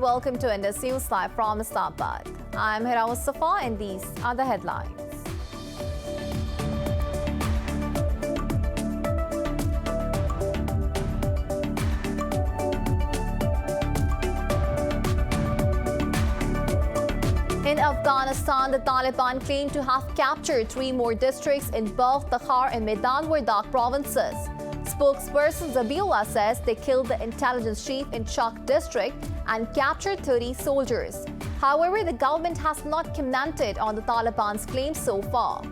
welcome to Indus News Live from Islamabad. I'm Hira Mustafa and these are the headlines. In Afghanistan, the Taliban claim to have captured 3 more districts in both Takhar and Maidan Wardak provinces. Spokesperson Zabiullah says they killed the intelligence chief in Chak district and captured 30 soldiers. However, the government has not commented on the Taliban's claims so far.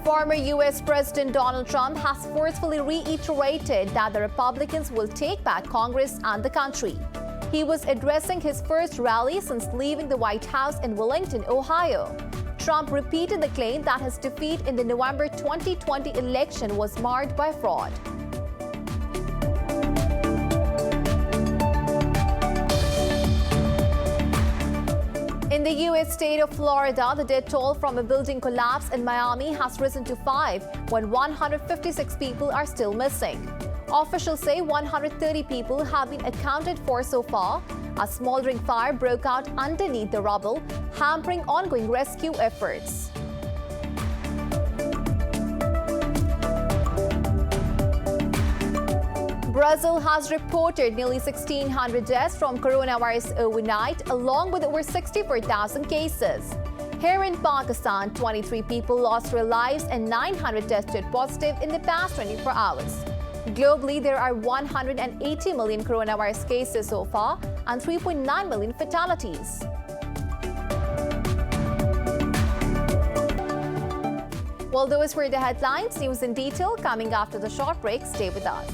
Former U.S. President Donald Trump has forcefully reiterated that the Republicans will take back Congress and the country. He was addressing his first rally since leaving the White House in Wellington, Ohio. Trump repeated the claim that his defeat in the November 2020 election was marred by fraud. In the U.S. state of Florida, the death toll from a building collapse in Miami has risen to 5, when 156 people are still missing. Officials say 130 people have been accounted for so far. A smoldering fire broke out underneath the rubble, hampering ongoing rescue efforts. Brazil has reported nearly 1,600 deaths from coronavirus overnight, along with over 64,000 cases. Here in Pakistan, 23 people lost their lives and 900 tested positive in the past 24 hours. Globally, there are 180 million coronavirus cases so far and 3.9 million fatalities. Well, those were the headlines. News in detail coming after the short break. Stay with us.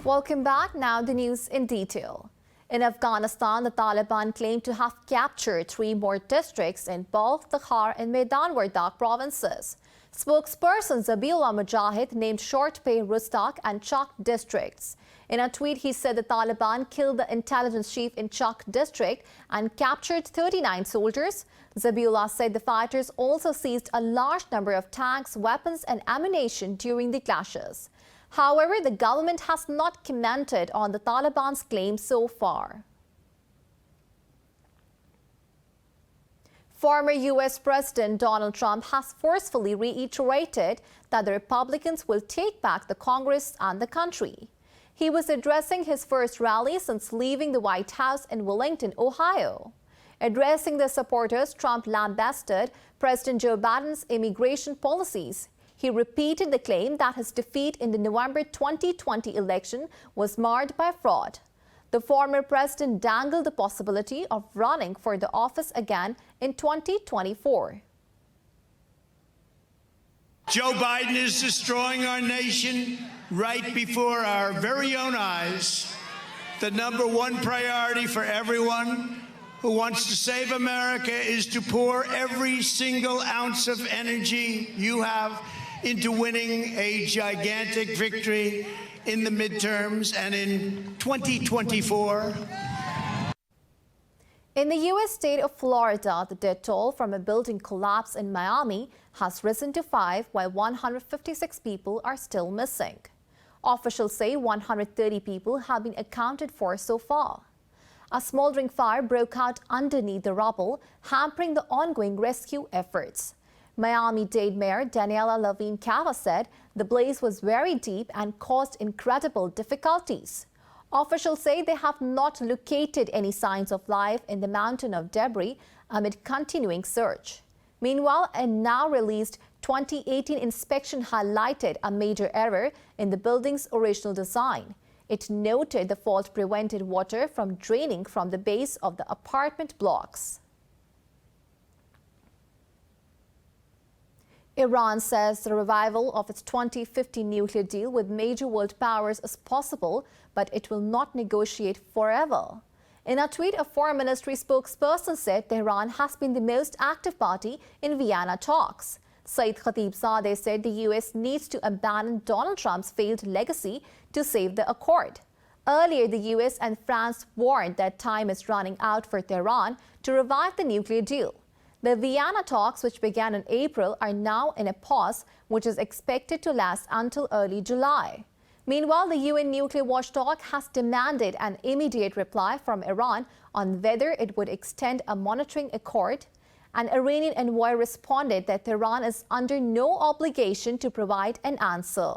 Welcome back. Now the news in detail. In Afghanistan, the Taliban claim to have captured 3 more districts in both Takhar and Maidan Wardak provinces. Spokesperson Zabiullah Mujahid named Short Pay, Rustak and Chak districts. In a tweet, he said the Taliban killed the intelligence chief in Chak district and captured 39 soldiers. Zabiullah said the fighters also seized a large number of tanks, weapons and ammunition during the clashes. However, the government has not commented on the Taliban's claims so far. Former U.S. President Donald Trump has forcefully reiterated that the Republicans will take back the Congress and the country. He was addressing his first rally since leaving the White House in Wellington, Ohio. Addressing the supporters, Trump lambasted President Joe Biden's immigration policies. He repeated the claim that his defeat in the November 2020 election was marred by fraud. The former president dangled the possibility of running for the office again in 2024. Joe Biden is destroying our nation right before our very own eyes. The number one priority for everyone who wants to save America is to pour every single ounce of energy you have into winning a gigantic victory in the midterms and in 2024. In the U.S. state of Florida, the death toll from a building collapse in Miami has risen to 5, while 156 people are still missing. Officials say 130 people have been accounted for so far. A smoldering fire broke out underneath the rubble, hampering the ongoing rescue efforts. Miami-Dade Mayor Daniela Levine Cava said the blaze was very deep and caused incredible difficulties. Officials say they have not located any signs of life in the mountain of debris amid continuing search. Meanwhile, a now released 2018 inspection highlighted a major error in the building's original design. It noted the fault prevented water from draining from the base of the apartment blocks. Iran says the revival of its 2050 nuclear deal with major world powers is possible, but it will not negotiate forever. In a tweet, a foreign ministry spokesperson said Tehran has been the most active party in Vienna talks. Saeed Khatibzadeh said the U.S. needs to abandon Donald Trump's failed legacy to save the accord. Earlier, the U.S. and France warned that time is running out for Tehran to revive the nuclear deal. The Vienna talks, which began in April, are now in a pause, which is expected to last until early July. Meanwhile, the UN nuclear watchdog has demanded an immediate reply from Iran on whether it would extend a monitoring accord. An Iranian envoy responded that Tehran is under no obligation to provide an answer.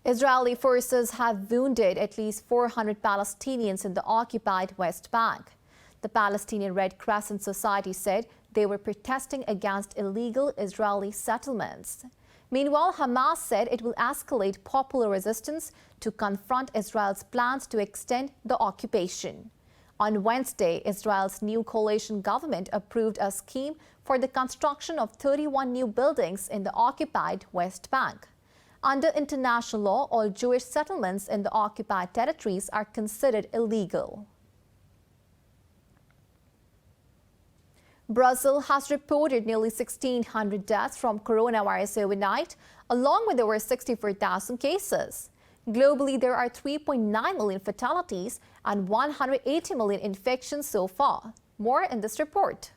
Israeli forces have wounded at least 400 Palestinians in the occupied West Bank. The Palestinian Red Crescent Society said they were protesting against illegal Israeli settlements. Meanwhile, Hamas said it will escalate popular resistance to confront Israel's plans to extend the occupation. On Wednesday, Israel's new coalition government approved a scheme for the construction of 31 new buildings in the occupied West Bank. Under international law, all Jewish settlements in the occupied territories are considered illegal. Brazil has reported nearly 1,600 deaths from coronavirus overnight, along with over 64,000 cases. Globally, there are 3.9 million fatalities and 180 million infections so far. More in this report.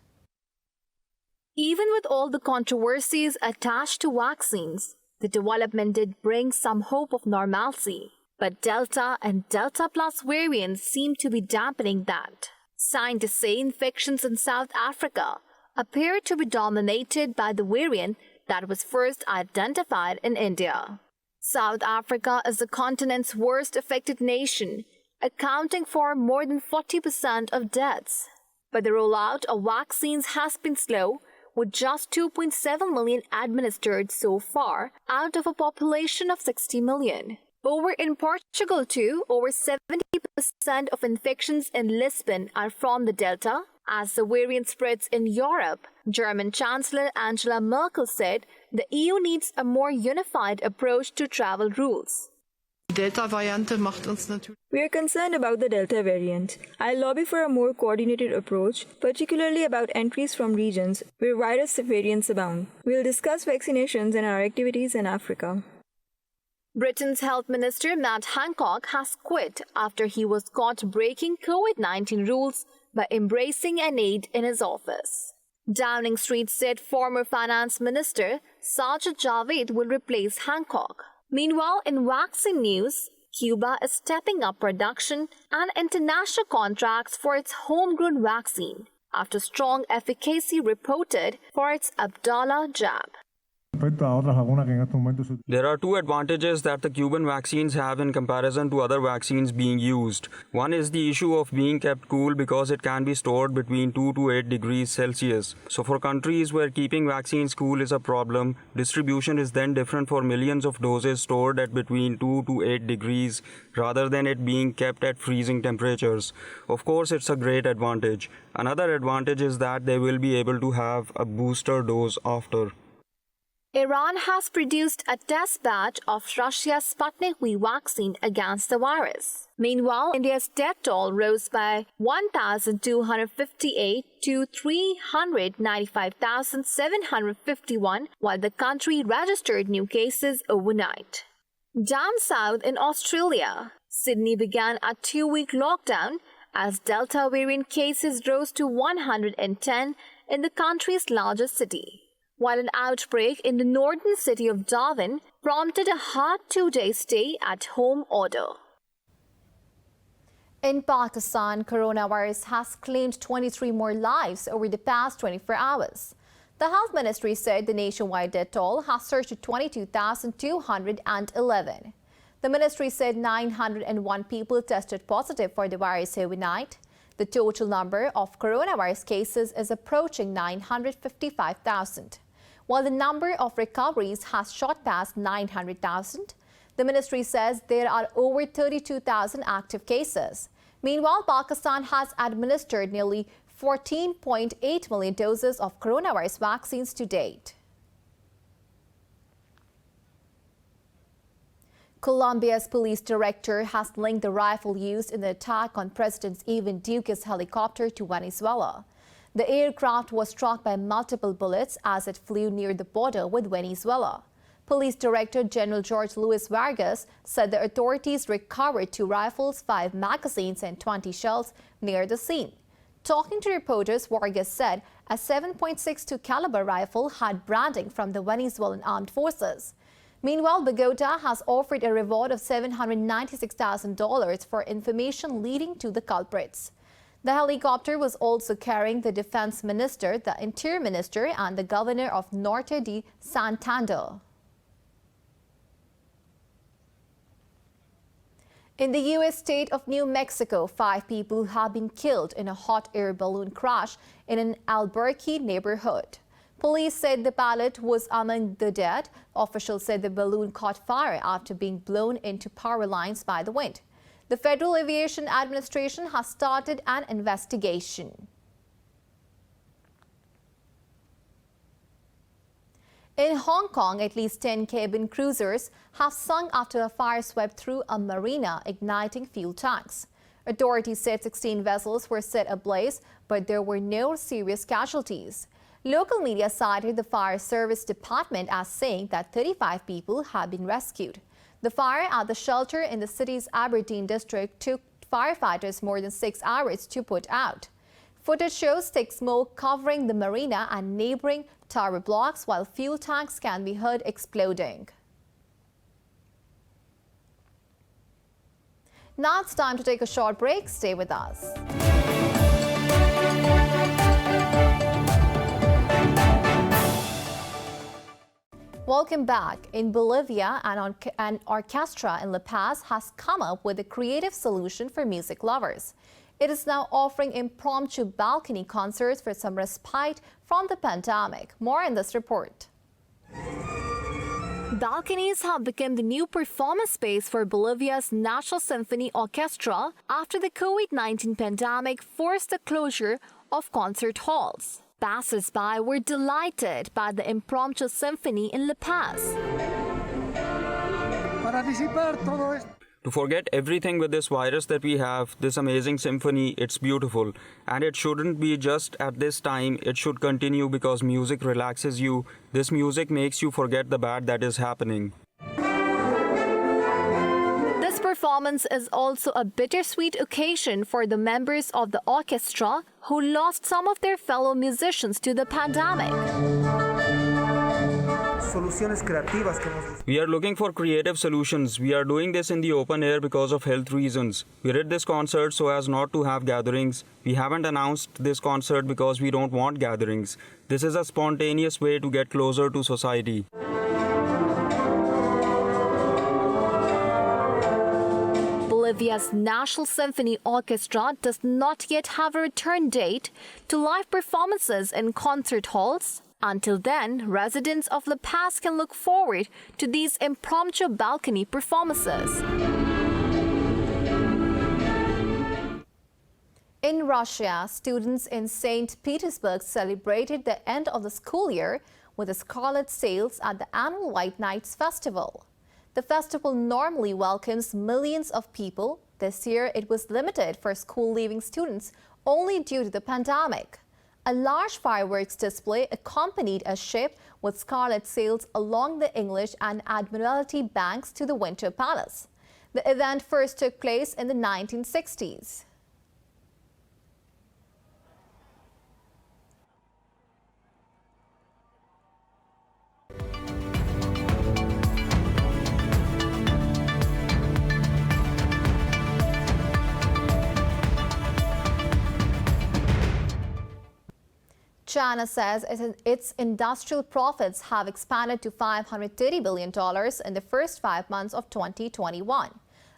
Even with all the controversies attached to vaccines, the development did bring some hope of normalcy. But Delta and Delta Plus variants seem to be dampening that. Scientists say infections in South Africa appear to be dominated by the variant that was first identified in India. South Africa is the continent's worst affected nation, accounting for more than 40% of deaths. But the rollout of vaccines has been slow, with just 2.7 million administered so far out of a population of 60 million. Over in Portugal too, over 70% of infections in Lisbon are from the Delta. As the variant spreads in Europe, German Chancellor Angela Merkel said the EU needs a more unified approach to travel rules. We are concerned about the Delta variant. I lobby for a more coordinated approach, particularly about entries from regions where virus variants abound. We'll discuss vaccinations and our activities in Africa. Britain's Health Minister Matt Hancock has quit after he was caught breaking COVID-19 rules by embracing an aide in his office. Downing Street said former Finance Minister Sajid Javid will replace Hancock. Meanwhile, in vaccine news, Cuba is stepping up production and international contracts for its homegrown vaccine after strong efficacy reported for its Abdala jab. There are two advantages that the Cuban vaccines have in comparison to other vaccines being used. One is the issue of being kept cool because it can be stored between 2 to 8 degrees Celsius. So for countries where keeping vaccines cool is a problem, distribution is then different for millions of doses stored at between 2 to 8 degrees rather than it being kept at freezing temperatures. Of course, it's a great advantage. Another advantage is that they will be able to have a booster dose after. Iran has produced a test batch of Russia's Sputnik V vaccine against the virus. Meanwhile, India's death toll rose by 1,258 to 395,751, while the country registered new cases overnight. Down south in Australia, Sydney began a 2-week lockdown as Delta variant cases rose to 110 in the country's largest city, while an outbreak in the northern city of Darwin prompted a hard 2-day stay at home order. In Pakistan, coronavirus has claimed 23 more lives over the past 24 hours. The health ministry said the nationwide death toll has surged to 22,211. The ministry said 901 people tested positive for the virus overnight. The total number of coronavirus cases is approaching 955,000. While the number of recoveries has shot past 900,000, the ministry says there are over 32,000 active cases. Meanwhile, Pakistan has administered nearly 14.8 million doses of coronavirus vaccines to date. Colombia's police director has linked the rifle used in the attack on President Ivan Duque's helicopter to Venezuela. The aircraft was struck by multiple bullets as it flew near the border with Venezuela. Police Director General George Luis Vargas said the authorities recovered 2 rifles, 5 magazines and 20 shells near the scene. Talking to reporters, Vargas said a 7.62 caliber rifle had branding from the Venezuelan armed forces. Meanwhile, Bogota has offered a reward of $796,000 for information leading to the culprits. The helicopter was also carrying the defense minister, the interior minister, and the governor of Norte de Santander. In the U.S. state of New Mexico, 5 people have been killed in a hot air balloon crash in an Albuquerque neighborhood. Police said the pilot was among the dead. Officials said the balloon caught fire after being blown into power lines by the wind. The Federal Aviation Administration has started an investigation. In Hong Kong, at least 10 cabin cruisers have sunk after a fire swept through a marina, igniting fuel tanks. Authorities said 16 vessels were set ablaze, but there were no serious casualties. Local media cited the fire service department as saying that 35 people have been rescued. The fire at the shelter in the city's Aberdeen district took firefighters more than 6 hours to put out. Footage shows thick smoke covering the marina and neighboring tower blocks, while fuel tanks can be heard exploding. Now it's time to take a short break. Stay with us. Welcome back. In Bolivia, an orchestra in La Paz has come up with a creative solution for music lovers. It is now offering impromptu balcony concerts for some respite from the pandemic. More in this report. Balconies have become the new performance space for Bolivia's National Symphony Orchestra after the COVID-19 pandemic forced the closure of concert halls. Passers-by were delighted by the impromptu symphony in La Paz. To forget everything with this virus that we have, this amazing symphony, it's beautiful. And it shouldn't be just at this time, it should continue because music relaxes you. This music makes you forget the bad that is happening. This performance is also a bittersweet occasion for the members of the orchestra who lost some of their fellow musicians to the pandemic. We are looking for creative solutions. We are doing this in the open air because of health reasons. We did this concert so as not to have gatherings. We haven't announced this concert because we don't want gatherings. This is a spontaneous way to get closer to society. Bolivia's National Symphony Orchestra does not yet have a return date to live performances in concert halls. Until then, residents of La Paz can look forward to these impromptu balcony performances. In Russia, students in St. Petersburg celebrated the end of the school year with the Scarlet sales at the annual White Nights Festival. The festival normally welcomes millions of people. This year, it was limited for school-leaving students only due to the pandemic. A large fireworks display accompanied a ship with scarlet sails along the English and Admiralty banks to the Winter Palace. The event first took place in the 1960s. China says its industrial profits have expanded to $530 billion in the first 5 months of 2021.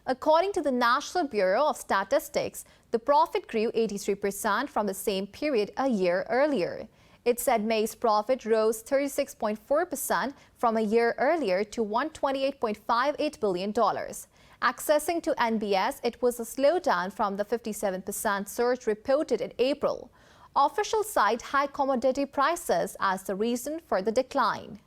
According to the National Bureau of Statistics, the profit grew 83% from the same period a year earlier. It said May's profit rose 36.4% from a year earlier to $128.58 billion. Accessing to NBS, it was a slowdown from the 57% surge reported in April. Officials cite high commodity prices as the reason for the decline.